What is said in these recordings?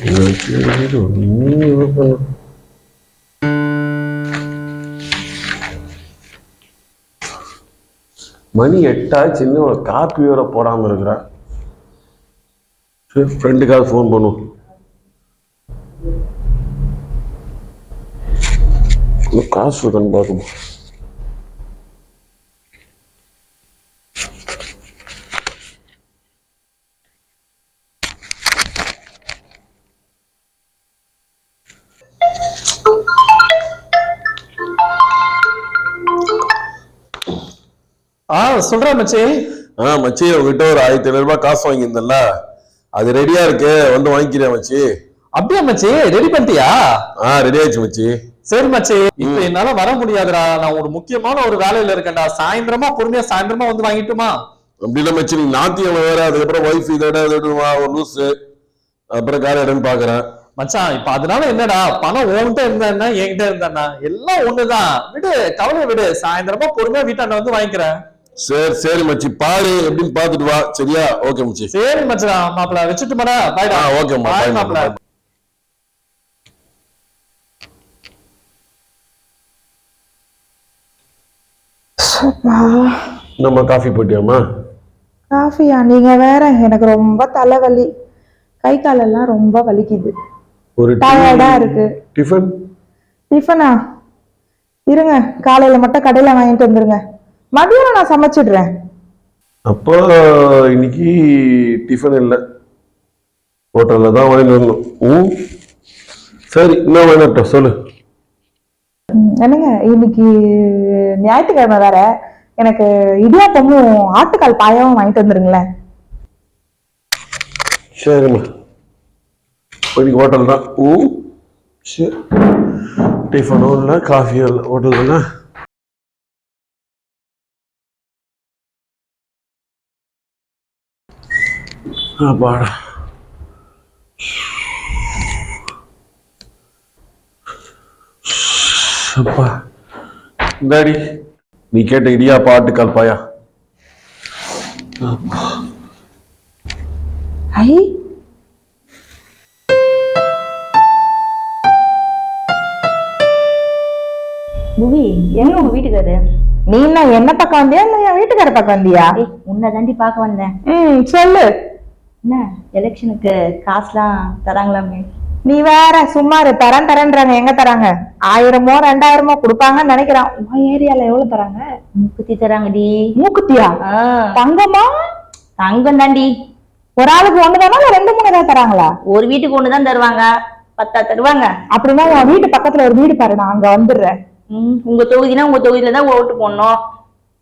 மணி 8 ஆச்சு, இன்னும் ஒரு காப்பி வேற போடாம இருக்கிறேன். ஃப்ரெண்டுக்காக ஃபோன் பண்ணும். காசு இருக்கான்னு பார்க்கணும். சொல்றேன் மச்சி. மச்சி, உங்ககிட்ட ஒரு 1500 ரூபாய் காசு வாங்கியிருந்தல, அது ரெடியா இருக்கு, வந்து வாங்கிக்கிறேன் மச்சி. அப்படியா மச்சி, ரெடி பண்ணிட்டியா? ரெடி ஆயிடுச்சு மச்சி. சரி மச்சி, இப்ப என்னால வர முடியாதுடா, நான் ஒரு முக்கியமான ஒரு வேலையில இருக்கேன்டா. சாயந்தரமா பொறுமையா சாயந்தரமா வந்து வாங்கிட்டுமா? அப்படி இல்ல மச்சி, நீ நாத்தியம் வேற, அதுக்கப்புறம் ஒய்ஃப் இதோட ஒரு லூசு, அப்புறம் கார இடம்னு பாக்குறேன் மச்சான். இப்ப அதனால என்னடா, பணம் உன்கிட்ட இருந்தா என்கிட்ட இருந்தா எல்லாம் ஒண்ணுதான். விடு, கவலை விடு, சாயந்தரமா பொறுமையா வீட்டாண்ட வந்து வாங்கிக்கிறேன். சரி சரி மச்சி, பாரு எப்படின்னு பாத்துட்டு வா. சரியா? ஓகே மச்சி. சரி மச்சா, மாப்பிள்ள வச்சுட்டு மாடா. பாய்டா. ஓகே மாப்பிள்ள. நம்ம காஃபி போட்டியாமா? காஃபியா? நீங்க வேற, எனக்கு ரொம்ப தலைவலி, கை காலெல்லாம் ரொம்ப வலிக்குது, ஒரு டயர்டா இருக்கு. டிஃபனா? இருங்க, காலையில மட்டும் கடையில வாங்கிட்டு வந்துருங்க, மதியம் நான் சமைச்சிடுறேன். அப்போ இன்னைக்கு டிஃபன் இல்லை, ஹோட்டல்ல தான் வாங்கிட்டு வரணும். சரி, என்ன வேணாட்ட சொல்லு. என்னங்க, இன்னைக்கு ஞாயிற்றுக்கிழமை வேற, எனக்கு இடியாப்பமும் ஆட்டுக்கால் பாயாவும் வாங்கிட்டு வந்துருங்களேன். சரிம்மா, இன்னைக்கு ஹோட்டல் தான். சரி, டிஃபனும் இல்லை, காஃபியும் இல்லை, ஹோட்டல் தானே. பாடா அப்பா, இந்தாடி நீ கேட்ட இடியாப்பா ஆட்டுக்கால் பாயா. ஐ, புவி, எங்க உங்க வீட்டுக்காரு? நீ என்ன பக்கம் வந்தியா இல்ல என் வீட்டுக்கார பக்கம் வந்தியா? உன்னை தாண்டி பார்க்க வந்தேன். சொல்லு. என்ன எலெக்ஷனுக்கு காசுலாம் தராங்களாமே? நீ வேற சும்மா தரேன் தரேன்றாங்க. எங்க தராங்க? 1000மோ 2000மோ கொடுப்பாங்கன்னு நினைக்கிறான். உன் ஏரியால எவ்வளவு தராங்க? மூக்குத்தி தராங்கடி. மூக்குத்தியா? தங்கமா? தங்கம் தாண்டி. ஒரு ஆளுக்கு ஒண்ணுதானா இல்ல 2-3 ஏதாவது தராங்களா? ஒரு வீட்டுக்கு ஒண்ணுதான் தருவாங்க, 10 தருவாங்க. அப்படின்னா உன் வீட்டு பக்கத்துல ஒரு வீடு பாரு, நான் அங்க வந்துடுறேன். உங்க தொகுதினா உங்க தொகுதியில தான் ஓட்டு போடணும்.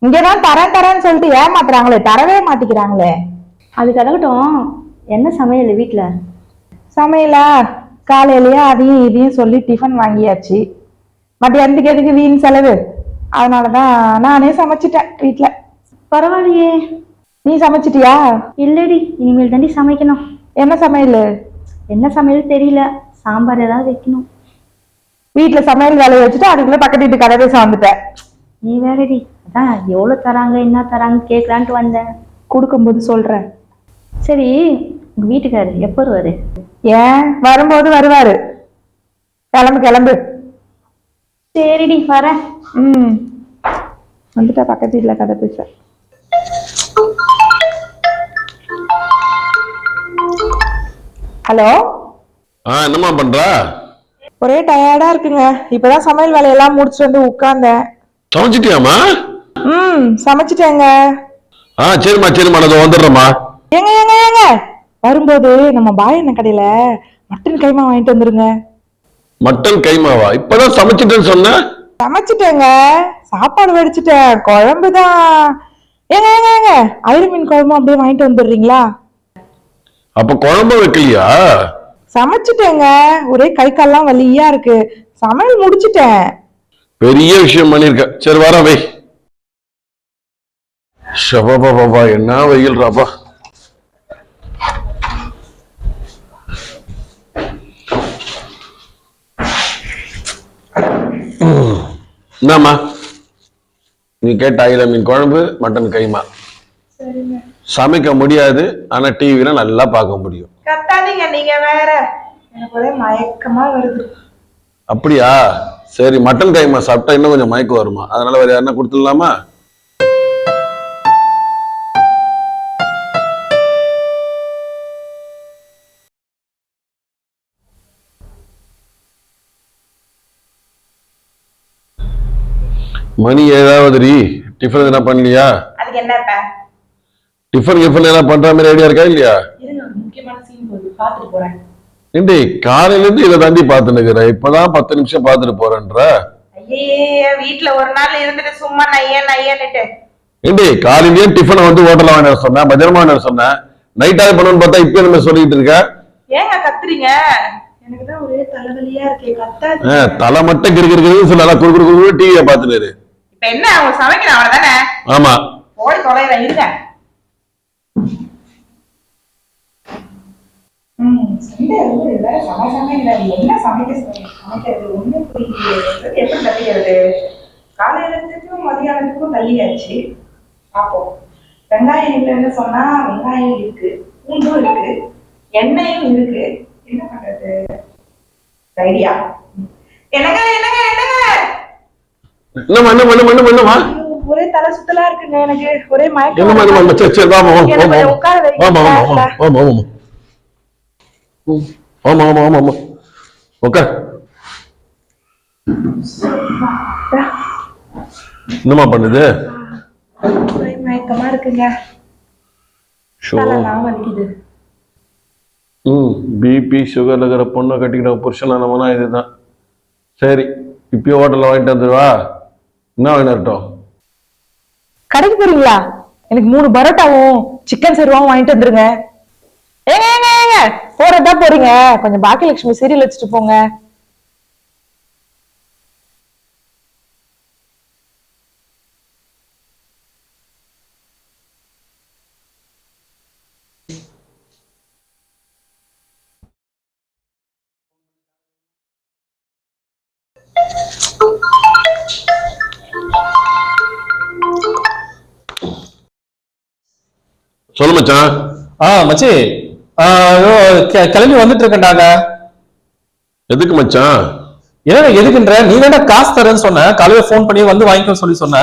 இங்கதான் தரேன் தரேன்னு சொல்லிட்டு ஏமாத்துறாங்களே, தரவே மாட்டிக்கிறாங்களே. அது கிடக்கட்டும், என்ன சமையல் வீட்டுல? சமையலா? காலையிலயே அதையும் இதையும் சொல்லி டிஃபன் வாங்கியாச்சு. மத்தியானத்துக்கு எதுக்கு வீண் செலவு? அதனாலதான் நானே சமைச்சிட்டேன் வீட்டுல. பரவாயில்லையே. நீ சமைச்சிட்டியா? இல்லடி, இனிமேல் தாண்டி சமைக்கணும். என்ன சமையல்? என்ன சமையல் தெரியல, சாம்பார் ஏதாவது வைக்கணும். வீட்டுல சமையல் வேலையை வச்சுட்டு அதுக்குள்ள பக்கத்து வீட்டு கதை பேச வந்துட்டேன். நீ வேறடி, அதான் எவ்வளவு தராங்க என்ன தராங்க கேட்கலான்ட்டு வந்தேன். கொடுக்கும்போது சொல்றேன். சரி, உங்க வீட்டுக்காரு எப்போ வருவாரு? ஏன், வரும்போது வருவாரு. கிளம்பு கிளம்பு. சரிடி, வரேன். வந்துட்டா பக்கத்து வீட்டுல கதை பேச. ஹலோ. என்னம்மா பண்ற? ஒரே டயர்டா இருக்குங்க, இப்பதான் சமையல் வேலையெல்லாம் முடிச்சுட்டு வந்து உட்கார்ந்தேன். சமைச்சிட்டியாமா? சமைச்சிட்டேங்க. சரிம்மா சரிம்மா, நான் வந்துடுறேம்மா. ஏங்க ஏங்க ஏங்க, வரும்போது நம்ம பாயண்ண கடையில மட்டன் கைமா வாங்கிட்டு வந்துருங்க. மட்டன் கைமாவா? இப்பதான் சமைச்சிட்டேன்னு சொன்ன. சமைச்சிட்டேங்க, சாப்பாடு வடிச்சிட்டேன், குழம்புதான். ஏங்க ஏங்க ஏங்க, அயிர மீன் குழம்பு அப்படியே வாங்கிட்டு வந்துடுறீங்களா? அப்ப குழம்பு வைக்கலையா? சமைச்சிட்டேங்க, ஒரே கை கால்லாம் வலியா இருக்கு, சமையல் முடிச்சிட்டேன். பெரிய விஷயம் பண்ணிருக்க. சரி வர வை. ஷபாபா, என்ன வெயில் ராபா. என்னம்மா நீ கேட்ட அயில மீன் குழம்பு மட்டன் கைமா. சமைக்க முடியாது, ஆனா டிவில நல்லா பார்க்க முடியும். கத்தாதீங்க நீங்க வேற. எனக்கு ஒரே மயக்கமா வருது. அப்படியா? சரி, மட்டன் கைமா சாப்பிட்டா இன்னும் கொஞ்சம் மயக்கம் வருமா, அதனால வேற யாருன்னா கொடுத்துடலாமா? மணி 7 டிஃபன் என்ன பண்ணலையா? அதுக்கு என்னப்பா? டிஃபன் எல்லாம் பண்ற மாதிரி ஐடியா இருக்கா இல்லையா? இருங்க, ஒரு முக்கியமான சீன் போகுது, பாத்துட்டு போறேன். ஏண்டி காலையில இருந்து இதை தாண்டி பாத்துனுக்குற, இப்பதான் 10 நிமிஷம் பாத்துட்டு போறேன்ற. ஐயே, வீட்டுல ஒரு நாள் இருந்துட்டு சும்மா நையன்னுட்டு. ஏண்டி காலையிலேயே டிஃபனை வந்து ஹோட்டல்ல வாங்கின சொன்னேன், மதியானமா வாங்கின சொன்னேன், நைட்டாவது பண்ணணும்னு பார்த்தா இப்ப நம்ம சொல்லிட்டு இருக்க. ஏங்க கத்துறீங்க? எனக்குதான் ஒரே தலைவலியா இருக்கே. கத்தாது. தலை மட்டும் கிறுக்கு சொல்லலாம், குறுக்குறு டிவியை பாத்துட்டு. இப்ப என்ன, அவங்க சமைக்கணும் அவ்வளவுதானே? ஆமா, போய் தொலைறேன், இருங்க. என்ன சமைக்கிறது ஒண்ணும் புரியல. எப்படி தள்ளிக்கிறது? காலையிலத்துக்கும் மதியானத்துக்கும் தள்ளியாச்சு. பார்ப்போம். வெங்காயம் இல்லைன்னு சொன்னா வெங்காயம் இருக்கு, பூண்டும் இருக்கு, எண்ணெயும் இருக்கு. என்ன பண்றது? ஐடியா. என்னங்க என்னங்க என்னங்க, ஒரே தலை சுத்தலா இருக்குங்க, எனக்கு ஒரே மயக்கம். உட்கார வைக்க. என்னமா பண்ணுது? ஒரே மயக்கமா இருக்குங்க. தலைலாம் வலிக்குது. பிபி சுகர் இருக்கிற பொண்ணை கட்டிக்கிட்ட புருஷனானவனா இதுதான். சரி, இப்பயும் ஹோட்டல்ல வாங்கிட்டு வந்துருவா. என்ன வாங்கிட்டு வரட்டும்? கடைக்கு போறீங்களா? எனக்கு 3 பரோட்டாவும் சிக்கன் சர்வாவும் வாங்கிட்டு வந்துருங்க. ஏங்க ஏங்க ஏங்க, போறதா போறீங்க, கொஞ்சம் பாக்கியலட்சுமி சீரியல் வச்சுட்டு போங்க. சொல்லு மச்சான். மச்சி, கிளம்பி வந்துட்டு இருக்கேன்டாங்க. எதுக்கு மச்சான்? என்ன எதுக்குன்ற? நீ வேணா காசு தரேன்னு சொன்ன, காலையில போன் பண்ணி வந்து வாங்கிக்கோ சொல்லி சொன்ன.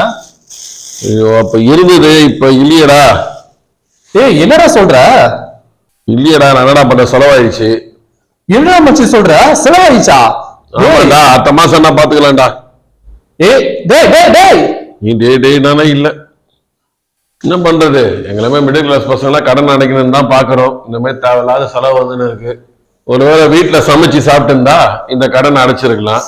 ஐயோ, அப்ப இருந்தது, இப்ப இல்லையடா. ஏய், என்னடா சொல்ற? இல்லையடா, நான் என்னடா பண்ண, செலவாயிடுச்சு. என்னடா மச்சி சொல்ற? செலவாயிடுச்சா? ஆமாடா, அடுத்த மாசம் என்ன பாத்துக்கலாம்டா. ஏய் டேய் டேய் டேய், நீ டேய் நானே இல்ல. என்ன பண்றது, எங்களுமே மிடில் கிளாஸ் பசங்க கடன் அடைக்கணும்னு தான் பாக்குறோம். இந்த மாதிரி தேவையில்லாத செலவு வந்துன்னு இருக்கு. ஒருவேளை வீட்டுல சமைச்சு சாப்பிட்டு இருந்தா இந்த கடன் அடைச்சிருக்கலாம்.